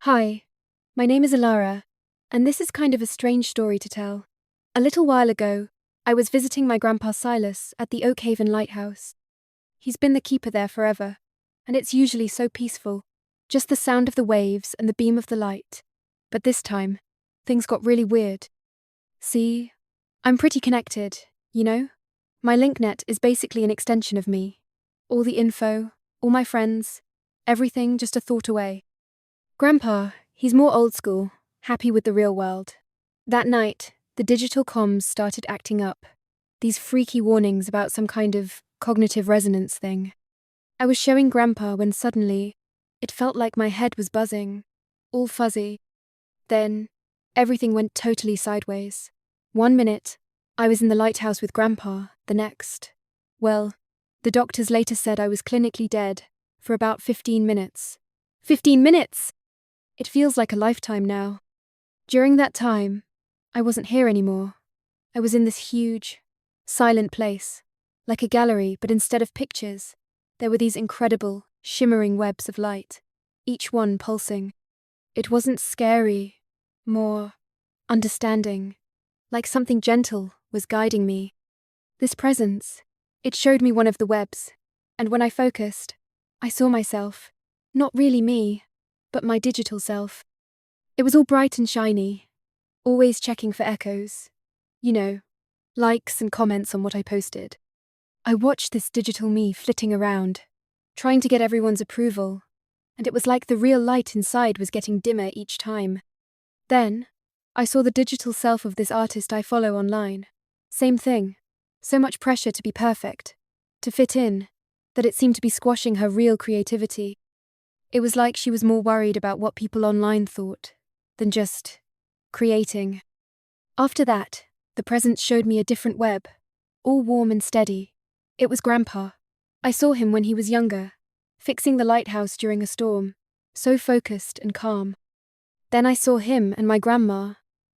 Hi, my name is Elara, and this is kind of a strange story to tell. A little while ago, I was visiting my grandpa Silas at the Oakhaven Lighthouse. He's been the keeper there forever, and it's usually so peaceful, just the sound of the waves and the beam of the light. But this time, things got really weird. See, I'm pretty connected, you know? My LinkNet is basically an extension of me. All the info, all my friends, everything just a thought away. Grandpa, he's more old school, happy with the real world. That night, the digital comms started acting up. These freaky warnings about some kind of cognitive resonance thing. I was showing Grandpa when suddenly, it felt like my head was buzzing, all fuzzy. Then, everything went totally sideways. 1 minute, I was in the lighthouse with Grandpa, the next. Well, the doctors later said I was clinically dead for about 15 minutes. 15 minutes! It feels like a lifetime now. During that time, I wasn't here anymore. I was in this huge, silent place, like a gallery, but instead of pictures, there were these incredible, shimmering webs of light, each one pulsing. It wasn't scary, more understanding, like something gentle was guiding me. This presence, it showed me one of the webs, and when I focused, I saw myself, not really me, but my digital self. It was all bright and shiny, always checking for echoes. You know, likes and comments on what I posted. I watched this digital me flitting around, trying to get everyone's approval, and it was like the real light inside was getting dimmer each time. Then, I saw the digital self of this artist I follow online. Same thing. So much pressure to be perfect, to fit in, that it seemed to be squashing her real creativity. It was like she was more worried about what people online thought than just creating. After that, the presence showed me a different web, all warm and steady. It was Grandpa. I saw him when he was younger, fixing the lighthouse during a storm, so focused and calm. Then I saw him and my grandma,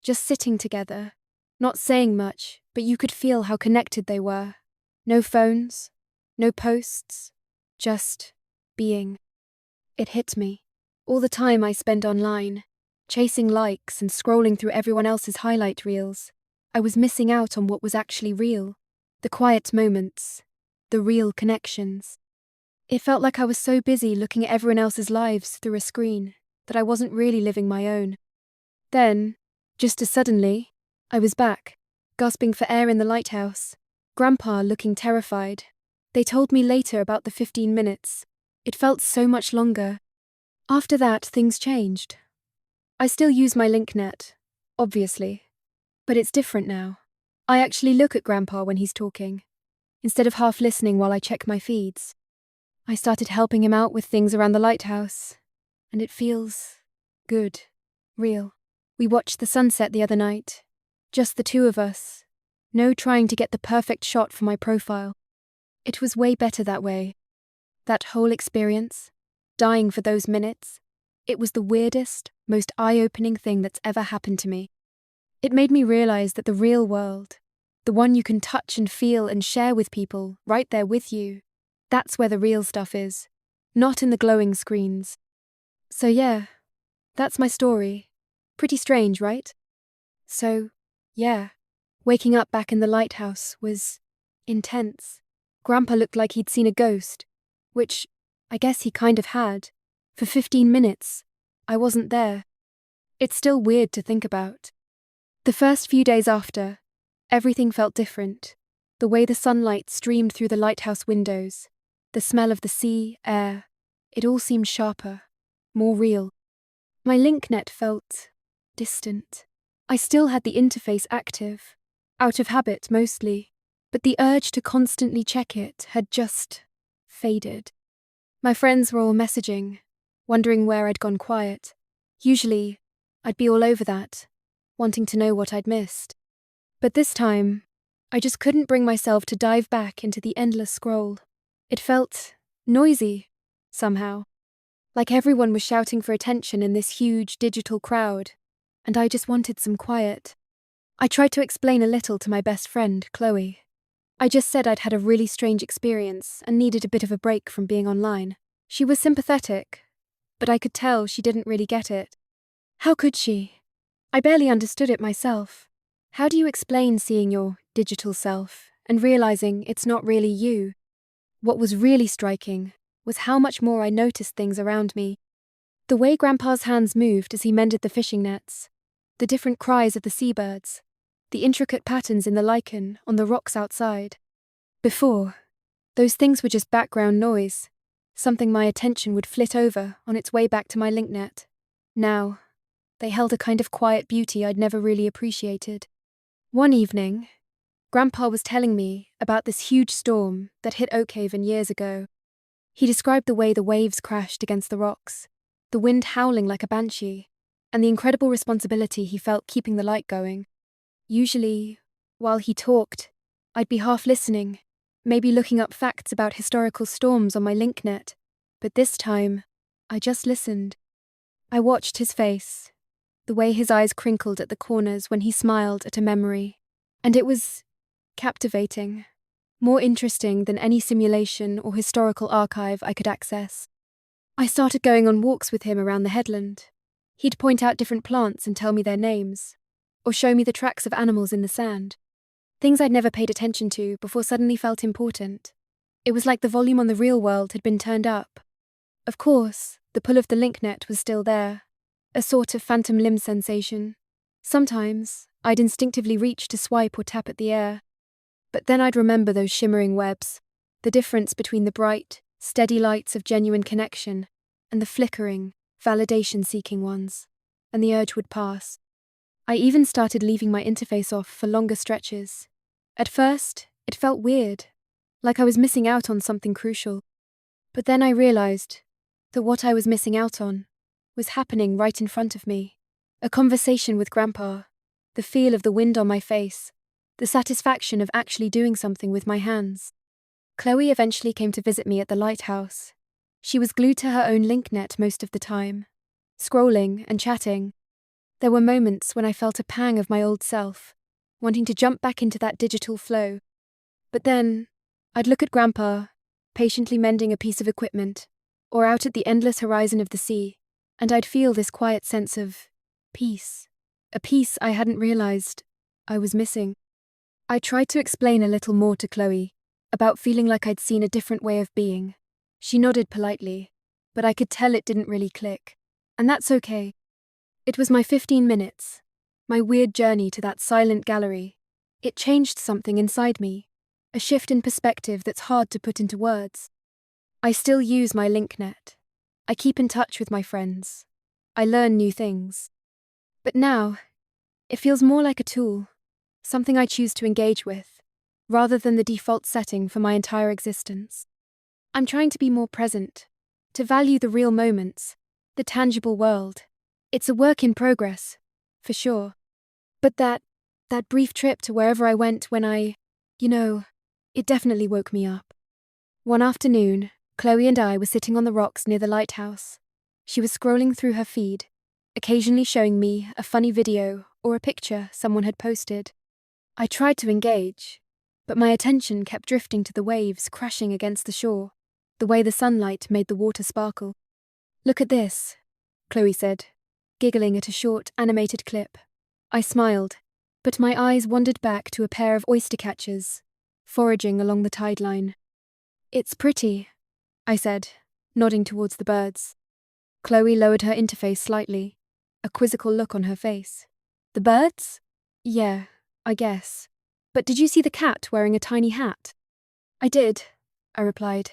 just sitting together, not saying much, but you could feel how connected they were. No phones, no posts, just being. It hit me. All the time I spent online, chasing likes and scrolling through everyone else's highlight reels, I was missing out on what was actually real. The quiet moments, the real connections. It felt like I was so busy looking at everyone else's lives through a screen that I wasn't really living my own. Then, just as suddenly, I was back, gasping for air in the lighthouse, Grandpa looking terrified. They told me later about the 15 minutes. It felt so much longer. After that, things changed. I still use my LinkNet, obviously, but it's different now. I actually look at Grandpa when he's talking, instead of half listening while I check my feeds. I started helping him out with things around the lighthouse, and it feels good, real. We watched the sunset the other night, just the two of us, no trying to get the perfect shot for my profile. It was way better that way. That whole experience, dying for those minutes, it was the weirdest, most eye-opening thing that's ever happened to me. It made me realize that the real world, the one you can touch and feel and share with people right there with you, that's where the real stuff is, not in the glowing screens. So yeah, that's my story. Pretty strange, right? So, yeah, waking up back in the lighthouse was intense. Grandpa looked like he'd seen a ghost, which I guess he kind of had. For 15 minutes, I wasn't there. It's still weird to think about. The first few days after, everything felt different. The way the sunlight streamed through the lighthouse windows, the smell of the sea, air, it all seemed sharper, more real. My LinkNet felt distant. I still had the interface active, out of habit mostly, but the urge to constantly check it had just faded. My friends were all messaging, wondering where I'd gone quiet. Usually, I'd be all over that, wanting to know what I'd missed. But this time, I just couldn't bring myself to dive back into the endless scroll. It felt noisy, somehow. Like everyone was shouting for attention in this huge digital crowd, and I just wanted some quiet. I tried to explain a little to my best friend, Chloe. I just said I'd had a really strange experience and needed a bit of a break from being online. She was sympathetic, but I could tell she didn't really get it. How could she? I barely understood it myself. How do you explain seeing your digital self and realizing it's not really you? What was really striking was how much more I noticed things around me. The way Grandpa's hands moved as he mended the fishing nets, the different cries of the seabirds, the intricate patterns in the lichen on the rocks outside. Before, those things were just background noise, something my attention would flit over on its way back to my link net. Now, they held a kind of quiet beauty I'd never really appreciated. One evening, Grandpa was telling me about this huge storm that hit Oakhaven years ago. He described the way the waves crashed against the rocks, the wind howling like a banshee, and the incredible responsibility he felt keeping the light going. Usually, while he talked, I'd be half listening, maybe looking up facts about historical storms on my link net, but this time, I just listened. I watched his face, the way his eyes crinkled at the corners when he smiled at a memory, and it was captivating, more interesting than any simulation or historical archive I could access. I started going on walks with him around the headland. He'd point out different plants and tell me their names, or show me the tracks of animals in the sand. Things I'd never paid attention to before suddenly felt important. It was like the volume on the real world had been turned up. Of course, the pull of the link net was still there, a sort of phantom limb sensation. Sometimes, I'd instinctively reach to swipe or tap at the air. But then I'd remember those shimmering webs, the difference between the bright, steady lights of genuine connection and the flickering, validation-seeking ones, and the urge would pass. I even started leaving my interface off for longer stretches. At first, it felt weird, like I was missing out on something crucial. But then I realized that what I was missing out on was happening right in front of me. A conversation with Grandpa, the feel of the wind on my face, the satisfaction of actually doing something with my hands. Chloe eventually came to visit me at the lighthouse. She was glued to her own link net most of the time, scrolling and chatting. There were moments when I felt a pang of my old self, wanting to jump back into that digital flow. But then, I'd look at Grandpa, patiently mending a piece of equipment, or out at the endless horizon of the sea, and I'd feel this quiet sense of peace, a peace I hadn't realized I was missing. I tried to explain a little more to Chloe, about feeling like I'd seen a different way of being. She nodded politely, but I could tell it didn't really click. And that's okay. It was my 15 minutes, my weird journey to that silent gallery. It changed something inside me, a shift in perspective that's hard to put into words. I still use my link net. I keep in touch with my friends. I learn new things. But now, it feels more like a tool, something I choose to engage with, rather than the default setting for my entire existence. I'm trying to be more present, to value the real moments, the tangible world. It's a work in progress, for sure. But that brief trip to wherever I went when it definitely woke me up. One afternoon, Chloe and I were sitting on the rocks near the lighthouse. She was scrolling through her feed, occasionally showing me a funny video or a picture someone had posted. I tried to engage, but my attention kept drifting to the waves crashing against the shore, the way the sunlight made the water sparkle. "Look at this," Chloe said, giggling at a short, animated clip. I smiled, but my eyes wandered back to a pair of oyster catchers, foraging along the tide line. "It's pretty," I said, nodding towards the birds. Chloe lowered her interface slightly, a quizzical look on her face. "The birds? Yeah, I guess. But did you see the cat wearing a tiny hat?" "I did," I replied.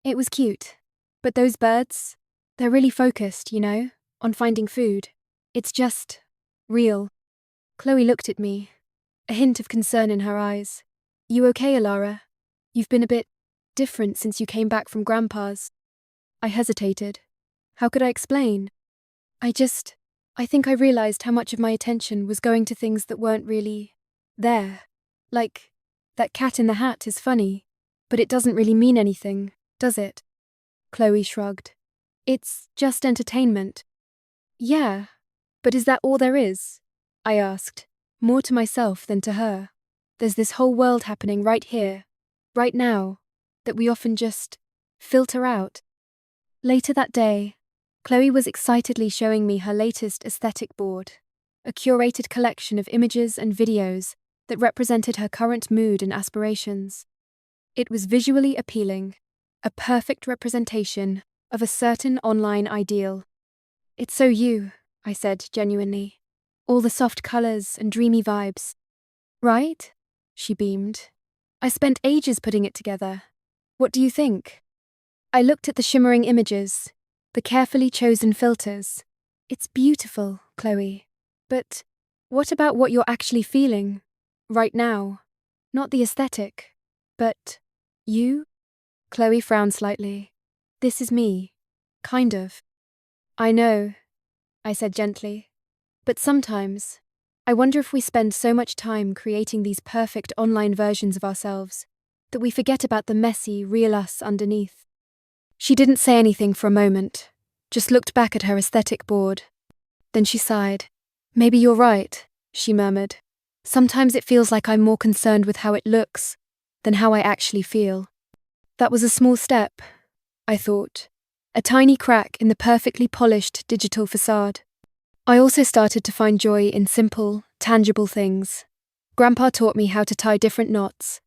"It was cute. But those birds, they're really focused, on finding food. It's just real." Chloe looked at me, a hint of concern in her eyes. "You okay, Elara? You've been a bit different since you came back from Grandpa's." I hesitated. How could I explain? I think I realized how much of my attention was going to things that weren't really there. Like, that cat in the hat is funny, but it doesn't really mean anything, does it? Chloe shrugged. "It's just entertainment." "Yeah, but is that all there is?" I asked, more to myself than to her. "There's this whole world happening right here, right now, that we often just filter out." Later that day, Chloe was excitedly showing me her latest aesthetic board, a curated collection of images and videos that represented her current mood and aspirations. It was visually appealing, a perfect representation of a certain online ideal. "It's so you," I said genuinely. "All the soft colors and dreamy vibes." "Right?" she beamed. "I spent ages putting it together. What do you think?" I looked at the shimmering images, the carefully chosen filters. "It's beautiful, Chloe. But what about what you're actually feeling right now? Not the aesthetic, but you?" Chloe frowned slightly. "This is me. Kind of." "I know," I said gently. "But sometimes, I wonder if we spend so much time creating these perfect online versions of ourselves that we forget about the messy, real us underneath." She didn't say anything for a moment, just looked back at her aesthetic board. Then she sighed. "Maybe you're right," she murmured. "Sometimes it feels like I'm more concerned with how it looks than how I actually feel." That was a small step, I thought, a tiny crack in the perfectly polished digital facade. I also started to find joy in simple, tangible things. Grandpa taught me how to tie different knots,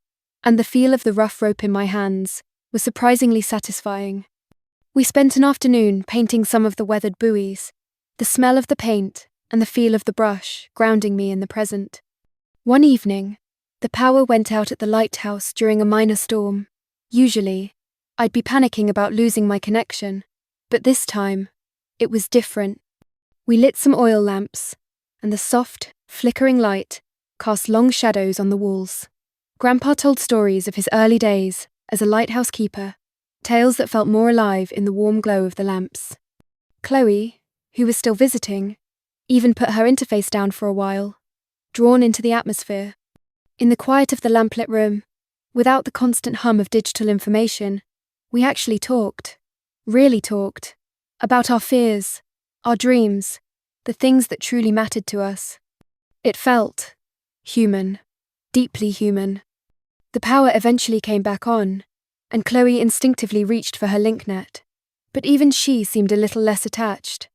and the feel of the rough rope in my hands was surprisingly satisfying. We spent an afternoon painting some of the weathered buoys, the smell of the paint and the feel of the brush grounding me in the present. One evening, the power went out at the lighthouse during a minor storm. Usually, I'd be panicking about losing my connection, but this time, it was different. We lit some oil lamps, and the soft, flickering light cast long shadows on the walls. Grandpa told stories of his early days as a lighthouse keeper, tales that felt more alive in the warm glow of the lamps. Chloe, who was still visiting, even put her interface down for a while, drawn into the atmosphere. In the quiet of the lamplit room, without the constant hum of digital information, we actually talked, really talked, about our fears, our dreams, the things that truly mattered to us. It felt human, deeply human. The power eventually came back on, and Chloe instinctively reached for her link net. But even she seemed a little less attached,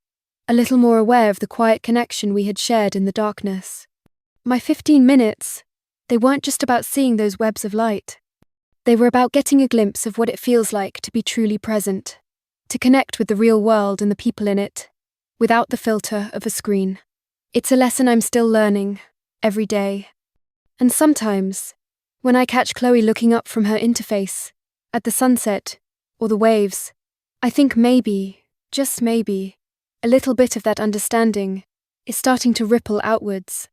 a little more aware of the quiet connection we had shared in the darkness. My 15 minutes, they weren't just about seeing those webs of light. They were about getting a glimpse of what it feels like to be truly present, to connect with the real world and the people in it, without the filter of a screen. It's a lesson I'm still learning, every day. And sometimes, when I catch Chloe looking up from her interface, at the sunset, or the waves, I think maybe, just maybe, a little bit of that understanding is starting to ripple outwards.